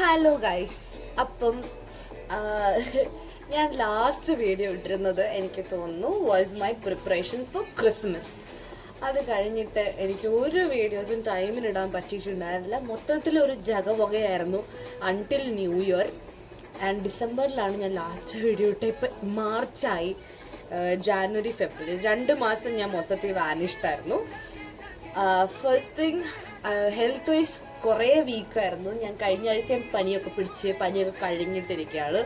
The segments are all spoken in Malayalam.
ഹലോ ഗൈസ്, അപ്പം ഞാൻ ലാസ്റ്റ് വീഡിയോ ഇട്ടിരുന്നത് എനിക്ക് തോന്നുന്നു was my preparations for Christmas. അത് കഴിഞ്ഞിട്ട് എനിക്ക് ഒരു വീഡിയോസും ടൈമിനിടാൻ പറ്റിയിട്ടുണ്ടായിരുന്നില്ല. മൊത്തത്തിലൊരു ജഗവകയായിരുന്നു അൺടിൽ ന്യൂ ഇയർ. ആൻഡ് ഡിസംബറിലാണ് ഞാൻ ലാസ്റ്റ് വീഡിയോ ഇട്ടത്. ഇപ്പം മാർച്ചായി, ജാനുവരി ഫെബ്രുവരി 2 മാസം ഞാൻ മൊത്തത്തിൽ വാനിഷ്ഡായിരുന്നു. ഫസ്റ്റ് തിങ്, ഹെൽത്ത് വൈസ് കുറേ വീക്കായിരുന്നു. ഞാൻ കഴിഞ്ഞ ആഴ്ച പനിയൊക്കെ കഴിഞ്ഞിട്ടിരിക്കുകയാണ്.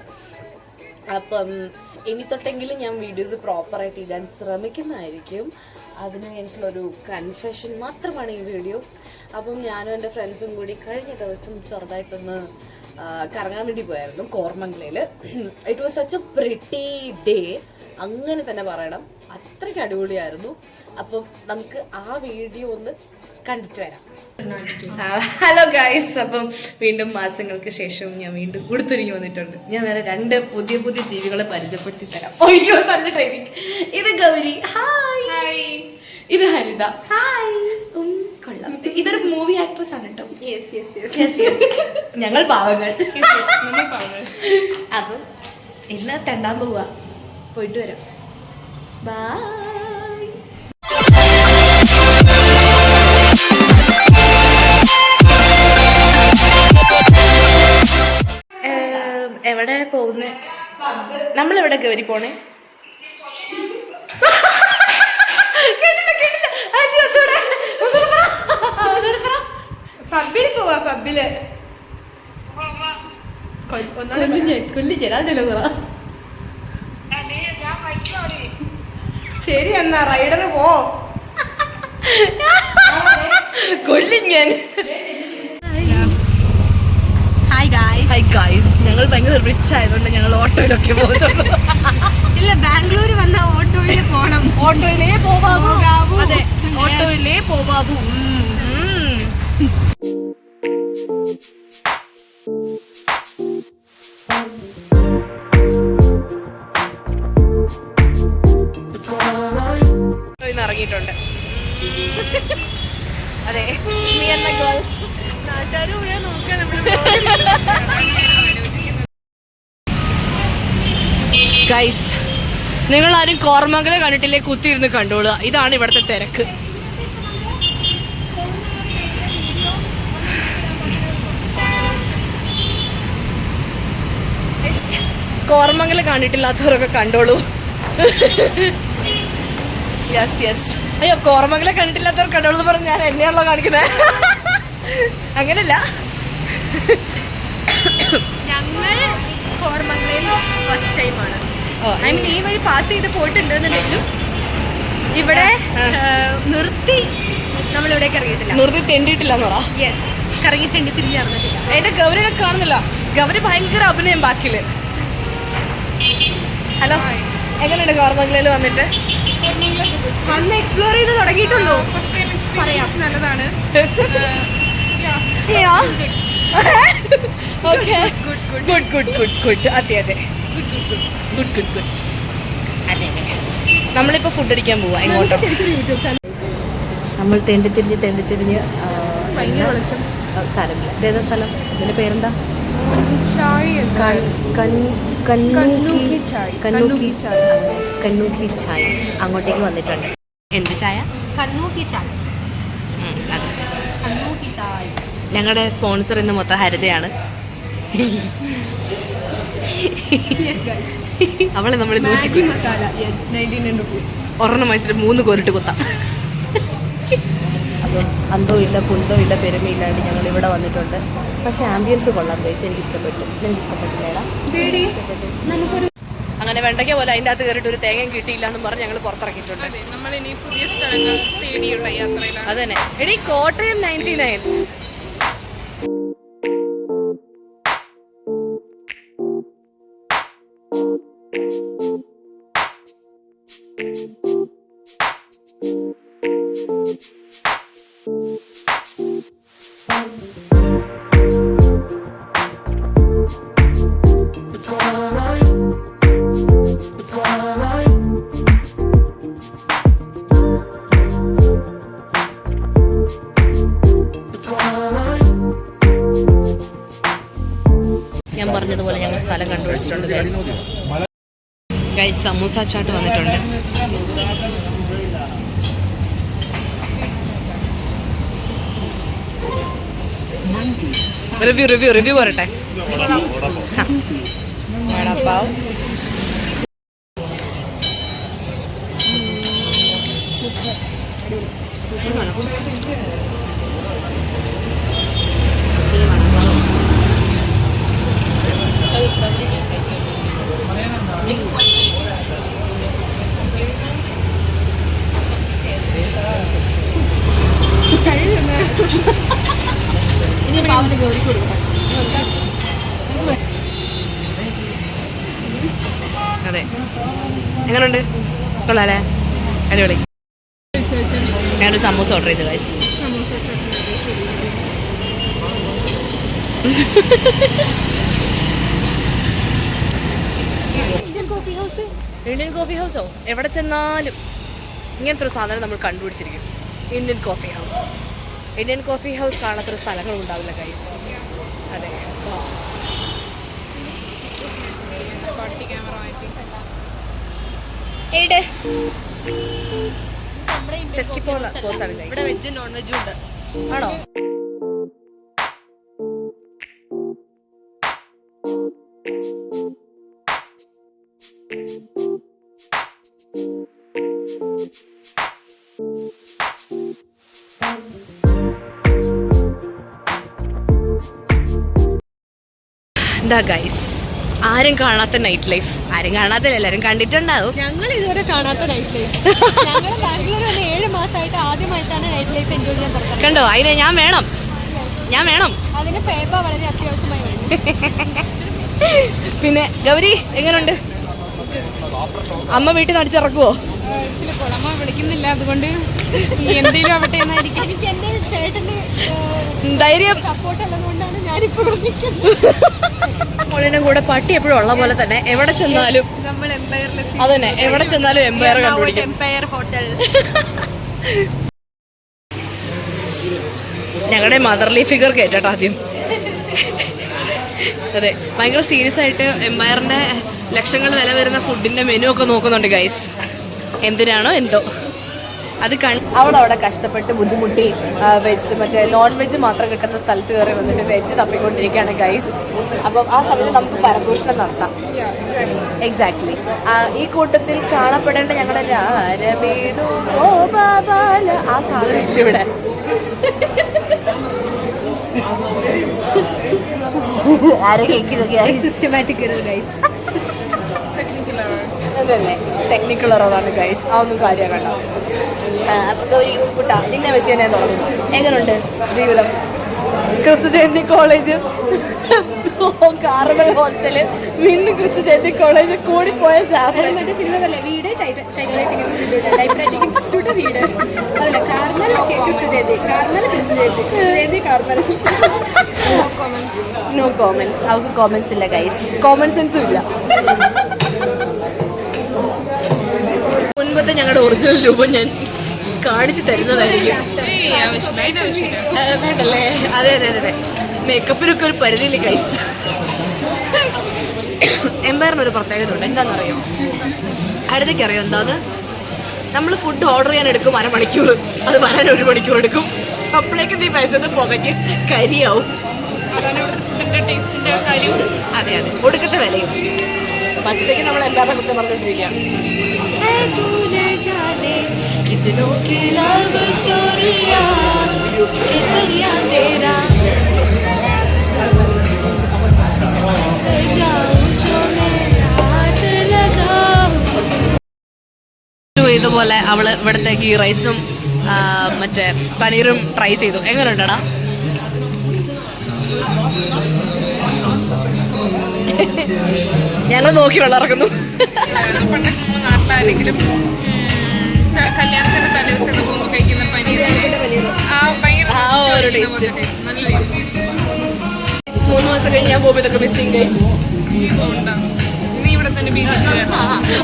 അപ്പം ഇനി തൊട്ടെങ്കിലും ഞാൻ വീഡിയോസ് പ്രോപ്പറായിട്ട് ഇടാൻ ശ്രമിക്കുന്നതായിരിക്കും. അതിന് വേണ്ടിയിട്ടുള്ളൊരു കൺഫെഷൻ മാത്രമാണ് ഈ വീഡിയോ. അപ്പം ഞാനും എൻ്റെ ഫ്രണ്ട്സും കൂടി കഴിഞ്ഞ ദിവസം ചെറുതായിട്ടൊന്ന് കറങ്ങാൻ വേണ്ടി പോയായിരുന്നു കോർമംഗലയിൽ. It was such a pretty day, അങ്ങനെ തന്നെ പറയണം. അത്രയ്ക്ക് അടിപൊളിയായിരുന്നു. അപ്പം നമുക്ക് ആ വീഡിയോ ഒന്ന് കണ്ടിട്ട് വരാം. ഹലോ ഗൈസ്, അപ്പം വീണ്ടും മാസങ്ങൾക്ക് ശേഷം ഞാൻ വീണ്ടും കൊടുത്തൊരുങ്ങി വന്നിട്ടുണ്ട്. ഞാൻ വേറെ 2 പുതിയ ജീവികളെ പരിചയപ്പെടുത്തി തരാം. അയ്യോ, നല്ല ട്രെയിനിങ്. ഇത് ഗൗരി, ഹായ്. ഇത് ഹരിത, ഹായ്. കൊള്ളാം. ഇതൊരു മൂവി ആക്ട്രസ് ആണ് കേട്ടോ. ഞങ്ങൾ പാവങ്ങൾ. അപ്പം ഇന്ന് തെണ്ടാൻ പോവാ. പോയിട്ട് വരാം. ബൈ. എവിടെ പോകുന്നേ? നമ്മളെവിടെ കയറി പോണേ? പബ്ബിൽ പോവാ. പബ്ബില് കൊല്ലിഞ്ഞാണ്ടല്ലോ പറ. ശരി എന്നാ, റൈഡറ് പോ. കൊല്ലിഞ്ഞാൻ. ഹായ് ഗായ്സ്, ഞങ്ങൾ ഭയങ്കര റിച്ച് ആയതുകൊണ്ട് ഞങ്ങൾ ഓട്ടോയിലൊക്കെ പോകുന്നുള്ളൂ. ഇല്ല, ബാംഗ്ലൂർ വന്ന ഓട്ടോയിലേ പോണം. ഓട്ടോയിലേ പോവാവൂ. അതെ, ഓട്ടോയിലേ പോവാവൂ. ഇറങ്ങിയിട്ടുണ്ട്. അതെ, me and my girls. Guys, നിങ്ങൾ ആരും കോർമംഗലം കണ്ടിട്ടില്ലേ? കുത്തിയിരുന്ന് കണ്ടോളുക. ഇതാണ് ഇവിടുത്തെ തിരക്ക്. കോർമംഗലം കണ്ടിട്ടില്ലാത്തവരൊക്കെ കണ്ടോളൂ. യെസ്. അയ്യോ, കോർമംഗലം കണ്ടിട്ടില്ലാത്തവർ കണ്ടോളൂ എന്ന് പറഞ്ഞ് ഞാൻ എന്നെയാണല്ലോ കാണിക്കുന്നത്. അങ്ങനല്ല, ഞങ്ങൾ കോർമംഗലയിൽ ഫസ്റ്റ് ടൈമാണ്. ഈ വഴി പാസ് ചെയ്ത് പോയിട്ടുണ്ടെന്നുണ്ടെങ്കിലും ഇവിടെ നിർത്തി നമ്മളിവിടേക്ക് ഇറങ്ങിയിട്ടില്ല. നിർത്തി തെണ്ടിയിട്ടില്ലെന്ന് പറ. യെസ്, കറങ്ങി തെണ്ടി തിരിഞ്ഞ് ഇറങ്ങിയിട്ടില്ല. എന്റെ ഗൗരിനെ കാണുന്നില്ല. ഗൗരി ഭയങ്കര അഭിനയം ബാക്കില്. ഹലോ, എങ്ങനെയുണ്ട് കോർമംഗലയിൽ വന്നിട്ട്? വന്ന് എക്സ്പ്ലോർ ചെയ്ത് തുടങ്ങിയിട്ടുള്ളൂ. പറയാം, നല്ലതാണ്. നമ്മളിപ്പോ ഫുഡ് അടിക്കാൻ പോവാ. എങ്ങോട്ടോ? നമ്മൾ തെണ്ടി തിരിഞ്ഞ് സ്ഥലമില്ല. ഏതാ സ്ഥലം? ഇതിന്റെ പേരെന്താ? കണ്ണൂക്കി ചായ. അങ്ങോട്ടേക്ക് വന്നിട്ടുണ്ട്. എന്ത് ചായ? കണ്ണൂക്കി ചായ. ഞങ്ങളുടെ സ്പോൺസർ ഇന്ന് മൊത്തം ഹരിതയാണ്. അവളെ നമ്മൾ ഒരെണ്ണം വാങ്ങിച്ചിട്ട് 3 കോരിട്ട് കുത്താം. അപ്പം അന്തോ ഇല്ല കുന്തോ ഇല്ല പെരുമയില്ലാണ്ട് ഞങ്ങൾ ഇവിടെ വന്നിട്ടുണ്ട്. പക്ഷെ ആംബിയൻസ് കൊള്ളാം ഗൈസ്, എനിക്ക് ഇഷ്ടപ്പെട്ടില്ലേടാ. നമുക്കൊരു അങ്ങനെ വെണ്ടയ്ക്ക പോലെ അതിൻ്റെ അകത്ത് കയറിയിട്ട് ഒരു തേങ്ങയും കിട്ടിയില്ല എന്ന് പറഞ്ഞ് ഞങ്ങൾ പുറത്തിറക്കിയിട്ടുണ്ട്. അത് തന്നെ. എടീ, കോട്ടയം 99. It's all പറഞ്ഞതുപോലെ ഞങ്ങൾ സ്ഥലം കണ്ടുപിടിച്ചിട്ടുണ്ട് ഗൈസ്. സമൂസ ചാട്ട് വന്നിട്ടുണ്ട്. റിവ്യൂ പറട്ടെ. വടപ്പാവ് ഇനി പാവത്തിന് ഗൗരിക്ക് കൊടുക്കണം. അതെ, എങ്ങനെയുണ്ട്? കൊള്ളാല്ലേ? അടിപൊളി. ഞാനൊരു സമൂസ ഓർഡർ ചെയ്ത് കഴിച്ചു. ഇന്ത്യൻ കോഫി ഹൗസോ? എവിടെ ചെന്നാലും ഇങ്ങനത്തെ ഒരു സാധനം നമ്മൾ കണ്ടുപിടിച്ചിരിക്കും. Indian coffee house. Indian coffee house കാണാത്തൊരു സ്ഥലങ്ങളും ഉണ്ടാവില്ല ഗൈസ്. അതെ, ഇവിടെ വെജ് നോൺ വെജും ഉണ്ട്. ആണോ? എന്താ ഗൈസ്, ആരും കാണാത്ത നൈറ്റ് ലൈഫ്. ആരും കാണാത്തില്ല, എല്ലാരും കണ്ടിട്ടുണ്ടാവും. ഞങ്ങൾ ഇതുവരെ കാണാത്ത നൈറ്റ് ലൈഫ്. ഞങ്ങൾ ബാംഗ്ലൂർ വന്ന് 7 മാസമായിട്ട് ആദ്യമായിട്ടാണ് നൈറ്റ് ലൈഫ് എൻജോയ് ചെയ്യാൻ പുറത്തു. കണ്ടോ, അതിനെ ഞാൻ വേണം. അതിന് പേപ്പ വളരെ അത്യാവശ്യമായി വേണം. പിന്നെ ഗൗരി എങ്ങനെയുണ്ട്? അമ്മ വീട്ടിൽ നിന്ന് അടിച്ചിറക്കുവോ? അമ്മ വിളിക്കുന്നില്ല, അതുകൊണ്ട് എന്തെങ്കിലും ആവട്ടെ എന്നായിരിക്കും. എനിക്ക് എന്റെ ചേട്ടന്റെ ധൈര്യം സപ്പോർട്ട് ഉള്ളതുകൊണ്ടാണ് ഞാനിപ്പോൾ മോളിന്റെ കൂടെ പട്ടി എപ്പോഴും ഉള്ള പോലെ തന്നെ എവിടെ ചെന്നാലും നമ്മൾ എംപയറിലെത്തി. അതന്നെ, എവിടെ ചെന്നാലും എംപയർ കണ്ടുപിടിക്കും. Empire hotel. ഞങ്ങളുടെ മദർലി ഫിഗർ കേട്ടോ ആദ്യം. അതെ, ഭയങ്കര സീരിയസ് ആയിട്ട് എംപയറിന്റെ ലക്ഷങ്ങൾ വില വരുന്ന ഫുഡിന്റെ മെനു ഒക്കെ നോക്കുന്നുണ്ട് ഗൈസ്. എന്തിനാണോ എന്തോ അത് അവളവിടെ കഷ്ടപ്പെട്ട് ബുദ്ധിമുട്ടി വെജ് മറ്റേ നോൺ വെജ് മാത്രം കിട്ടുന്ന സ്ഥലത്ത് കയറി വന്നിട്ട് വെജ് തപ്പിക്കൊണ്ടിരിക്കുകയാണ് ഗൈസ്. അപ്പം ആ സമയത്ത് നമുക്ക് പരഘോഷണം നടത്താം. എക്സാക്ട്ലി. ഈ കൂട്ടത്തിൽ കാണപ്പെടേണ്ട ഞങ്ങളുടെ ആ സാധനം ഇല്ല ഇവിടെ. ആരെ കേൾക്കുന്നൊക്കെ സിസ്റ്റമാറ്റിക് ഗൈസ്. അതല്ലേ, ടെക്നിക്കൽ എററാണ് ഗൈസ്. അതൊന്നും കാര്യമാക്കണ്ട. അപ്പൊ ഗൗരി കുട്ട, നിന്നെ വെച്ച് തന്നെ തുടങ്ങുന്നു. എങ്ങനെയുണ്ട് ജീവിതം? ക്രിസ്തു ജയന്തി കോളേജ്, കാർമൽ ഹോസ്റ്റല്, വീണ്ടും ക്രിസ്തു ജയന്തി കോളേജ്, കൂടിപ്പോയ മറ്റേ സിനിമകളല്ലേ വീട്, ടൈപ്പ്റൈറ്റിംഗ് ഇൻസ്റ്റിറ്റ്യൂട്ട് വീട്, അതല്ല Carmel Kristu Jayanti, Carmel Kristu Jayanti, Carmel. No commons. അവർക്ക് കോമൻസ് ഇല്ല ഗൈസ്, കോമൺ സെൻസും ഇല്ല. മുൻപത്തെ ഞങ്ങളുടെ ഒറിജിനൽ രൂപം ഞാൻ കാണിച്ചു തരുന്നതായിരിക്കും. വേണ്ടല്ലേ? അതെ അതെ അതെ, മേക്കപ്പിനൊക്കെ ഒരു പരിധിയില്ല ഗൈസ്. എംപയറിനൊരു പ്രത്യേകത ഉണ്ട്. എന്താണെന്നറിയോ? ഹരിതയ്ക്കറിയോ എന്താ അത്? നമ്മൾ ഫുഡ് ഓർഡർ ചെയ്യാൻ എടുക്കും 1/2 മണിക്കൂർ, അത് വരാൻ 1 മണിക്കൂർ എടുക്കും. അപ്പോഴേക്കും നീ പൈസത്തെ പുകയ്ക്ക് കരിയാവും. അതെ അതെ, ഒടുക്കത്തെ വിലയും. പച്ചയ്ക്ക് നമ്മൾ എംപയറിനെ കുറ്റം പറഞ്ഞുകൊണ്ടിരിക്കുകയാണ്. ഇതുപോലെ അവള് ഇവിടുത്തെ ഗീ റൈസും മറ്റേ പനീറും ട്രൈ ചെയ്തു. എങ്ങനെയുണ്ടടാ? ഞങ്ങൾ നോക്കി വെള്ളമിറക്കുന്നു. നാട്ടിലാരെങ്കിലും കല്യാണത്തിന്റെ തലേദിവസം പോകുമ്പോൾ കഴിക്കുന്ന പനീർ ആ ഒരു ടേസ്റ്റ്. 3 മാസം കഴിഞ്ഞ് ഞാൻ പോകുമ്പോൾ ഇതൊക്കെ മിസ്സിങ് ഗൈസ്. നീ ഇവിടെ തന്നെ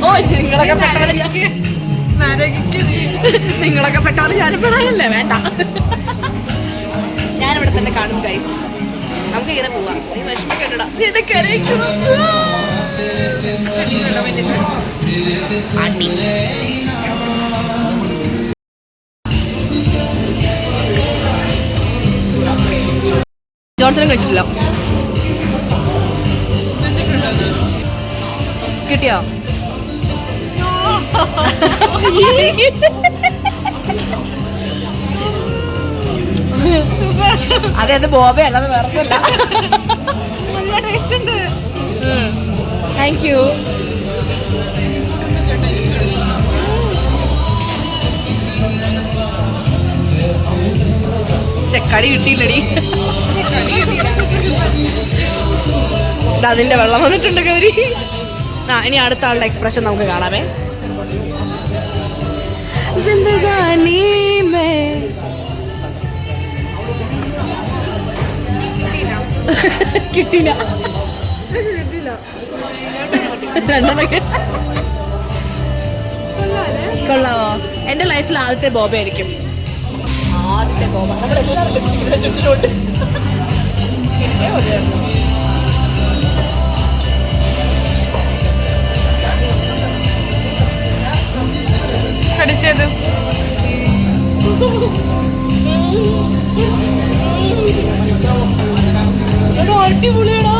ഓ, നിങ്ങളൊക്കെ പെട്ടവരെ ഞാനും പെടാനല്ലേ? വേണ്ട, ഞാനിവിടെ തന്നെ കാണും ഗൈസ്. നമുക്ക് ഇങ്ങനെ പോവാം. നീ വിഷമിക്കണ്ടടാ. അടി ജോൺസണും കഴിച്ചിട്ടില്ല. കിട്ടിയോ? അതെ, ബോബെ അല്ലാതെ വേറൊന്നുമില്ല. നല്ല ടേസ്റ്റ് ഉണ്ട്. Thank you. കടി കിട്ടിയില്ലടി. അതിന്റെ വെള്ളം വന്നിട്ടുണ്ട് ഗൗരി. ഇനി അടുത്ത ആളുടെ എക്സ്പ്രഷൻ നമുക്ക് കാണാമേ. ജിന്ദഗാനി മേ കിട്ടില്ല. കൊള്ളാവോ? എന്റെ ലൈഫിൽ ആദ്യത്തെ ബോബ ആയിരിക്കും. ആദ്യത്തെ ബോബ. നമ്മളെല്ലാവരും ലിപ്സ്റ്റിക്കിന്റെ ചുറ്റിലോട്ട് കടിച്ചത് അടിപൊളിയാണോ?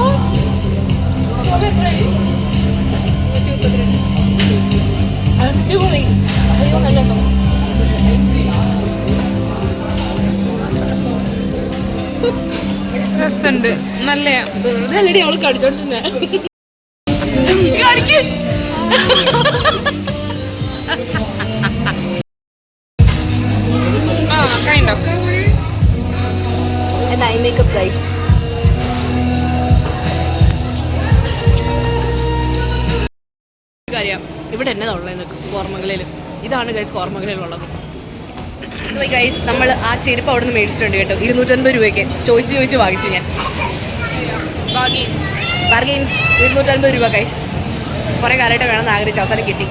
അടിപൊളി. നല്ല രസമുണ്ട്. നല്ല നല്ലടി. അവള് കടിച്ചോണ്ടിരുന്നെ and eye makeup guys. കാര്യം ഇവിടെ എന്നതാ ഉള്ളത് കോർമംഗലയിൽ. ഇതാണ് ഗൈസ് കോർമംഗലയിലുള്ളത്. ഗൈസ് നമ്മൾ ആ ചെരുപ്പ് അവിടെ നിന്ന് മേടിച്ചിട്ടുണ്ട് കേട്ടോ. 250 രൂപയ്ക്ക് ചോദിച്ച് വാങ്ങിച്ചു ഞാൻ. ബാർഗെയിൻ 250 രൂപ ഗൈസ്. കുറേ കാലമായിട്ട് വേണമെന്ന് ആഗ്രഹിച്ചു, അവസാനം കിട്ടി.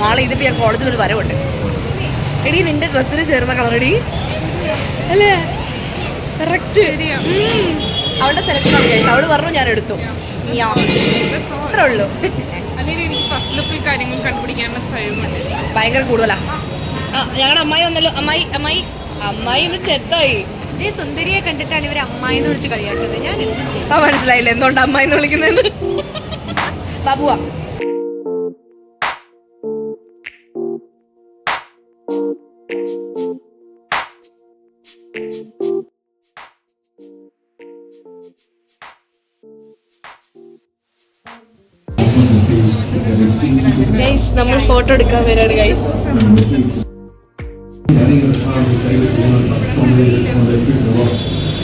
നാളെ ഇതിപ്പോൾ ഞാൻ കോളേജിലൊരു വരവുണ്ട്. എടി നിന്റെ ഡ്രസ്സിന് ചേർന്ന കളറടി അല്ലേ? കറക്റ്റ്. അവളുടെ സെലക്ഷനാണ് ഗൈസ്. അവള് പറഞ്ഞു, ഞാൻ എടുത്തു. അത്രേ ഉള്ളൂ. ഭയങ്കര കൂടുതലാ. ഞങ്ങളുടെ അമ്മായി വന്നല്ലോ. അമ്മായി ഇന്ന് ചെത്തായി. ഈ സുന്ദരിയെ കണ്ടിട്ടാണ് ഇവർ അമ്മായി എന്ന് വിളിച്ച് കളിയാക്കുന്നത്. ഞാൻ മനസ്സിലായില്ല എന്തുകൊണ്ട് അമ്മായി എന്ന് വിളിക്കുന്നതെന്ന്. ബാബുവാ ഗൈസ്, നമ്മൾ ഫോട്ടോ എടുക്കാൻ വരാണ് ഗൈസ്.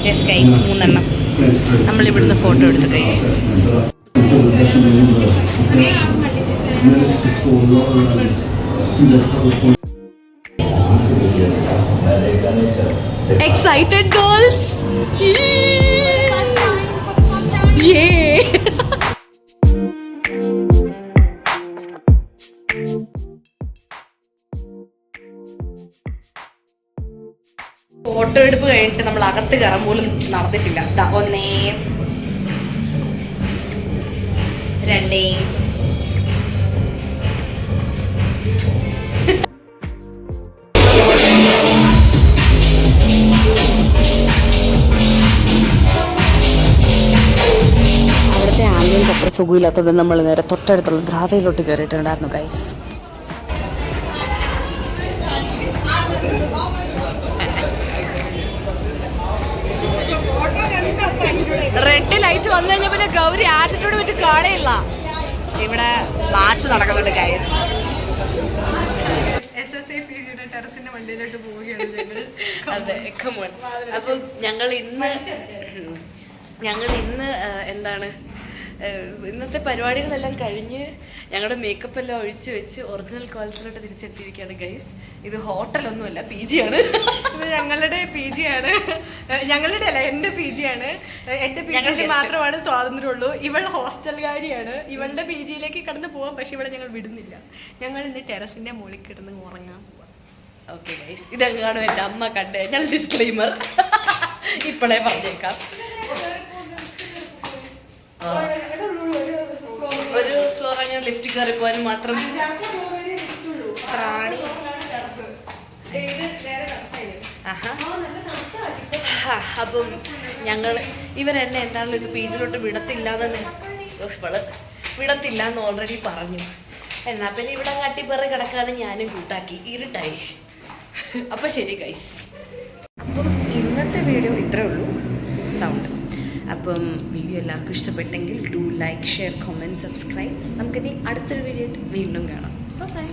യെസ് ഗൈസ്, 3 എണ്ണം നമ്മൾ ഇവിടുന്ന് ഫോട്ടോ എടുത്തു guys. Excited girls? Yeah. Photo എടുപ്പ് കഴിഞ്ഞിട്ട് നമ്മൾ അകത്ത് കയറാൻ പോലും നടന്നിട്ടില്ല. 1 2 അവിടുത്തെ ആംബിയൻസ് അത്ര സുഖമില്ലാത്തതുകൊണ്ട് നമ്മൾ നേരെ തൊട്ടടുത്തുള്ള ദ്രാവയിലോട്ട് കയറിയിട്ടുണ്ടായിരുന്നു ഗൈസ്. റെഡ് ലൈറ്റ് വന്നു കഴിഞ്ഞാൽ പിന്നെ ഗൗരി ആറ്റിറ്റ്യൂഡ് വെച്ച് കാണയില്ല. ഇവിടെ മാച്ച് നടക്കുന്നുണ്ട് ഗൈസ്. ടെറസിന്റെ വണ്ടിയിലോട്ട് പോവുകയാണ്. അതെ, കമോൺ. അപ്പം ഞങ്ങൾ ഇന്ന് എന്താണ് ഇന്നത്തെ പരിപാടികളെല്ലാം കഴിഞ്ഞ് ഞങ്ങളുടെ മേക്കപ്പ് എല്ലാം ഒഴിച്ച് വെച്ച് ഒറിജിനൽ കോളേജിലോട്ട് തിരിച്ചെത്തിയിരിക്കുകയാണ് ഗൈസ്. ഇത് ഹോട്ടലൊന്നുമല്ല, PG ആണ്. ഇത് ഞങ്ങളുടെ PG ആണ്. ഞങ്ങളുടെ അല്ല, എൻ്റെ PG ആണ്. എൻ്റെ PG മാത്രമാണ് സ്വാതന്ത്ര്യമുള്ളൂ. ഇവൾ ഹോസ്റ്റൽകാരിയാണ്. ഇവളുടെ PG-യിലേക്ക് കടന്ന് പോവാം, പക്ഷെ ഇവിടെ ഞങ്ങൾ വിടുന്നില്ല. ഞങ്ങൾ ഇന്ന് ടെറസിന്റെ മുകളിൽ കിടന്ന് ഉറങ്ങാൻ പോവാം. ഓക്കെ ഗൈസ്, ഇതെങ്ങാണോ എൻ്റെ അമ്മ കണ്ടു കഴിഞ്ഞാൽ ഡിസ്ക്ലെയിമർ ഇപ്പോഴേ പറഞ്ഞേക്കാം. ലിഫ്റ്റ് കയറി പോകാനും മാത്രം പ്രാണി. ആഹാ. അപ്പം ഞങ്ങൾ ഇവരെന്നെ എന്താണ് ഇത് ബീച്ചിലോട്ട് വിടത്തില്ലാന്ന് വിടത്തില്ല എന്ന് ഓൾറെഡി പറഞ്ഞു. എന്നാ പിന്നെ ഇവിടെ കട്ടിപ്പറ കിടക്കാതെ ഞാനും കൂട്ടാക്കി, ഇരുട്ടായി. അപ്പം ശരി ഗൈസ്, അപ്പം ഇന്നത്തെ വീഡിയോ ഇത്രേ ഉള്ളൂ സൗണ്ട്. അപ്പം വീഡിയോ എല്ലാവർക്കും ഇഷ്ടപ്പെട്ടെങ്കിൽ do like, share, comment, subscribe. നമുക്കിനി അടുത്തൊരു വീഡിയോ വീണ്ടും കാണാം. ബൈ.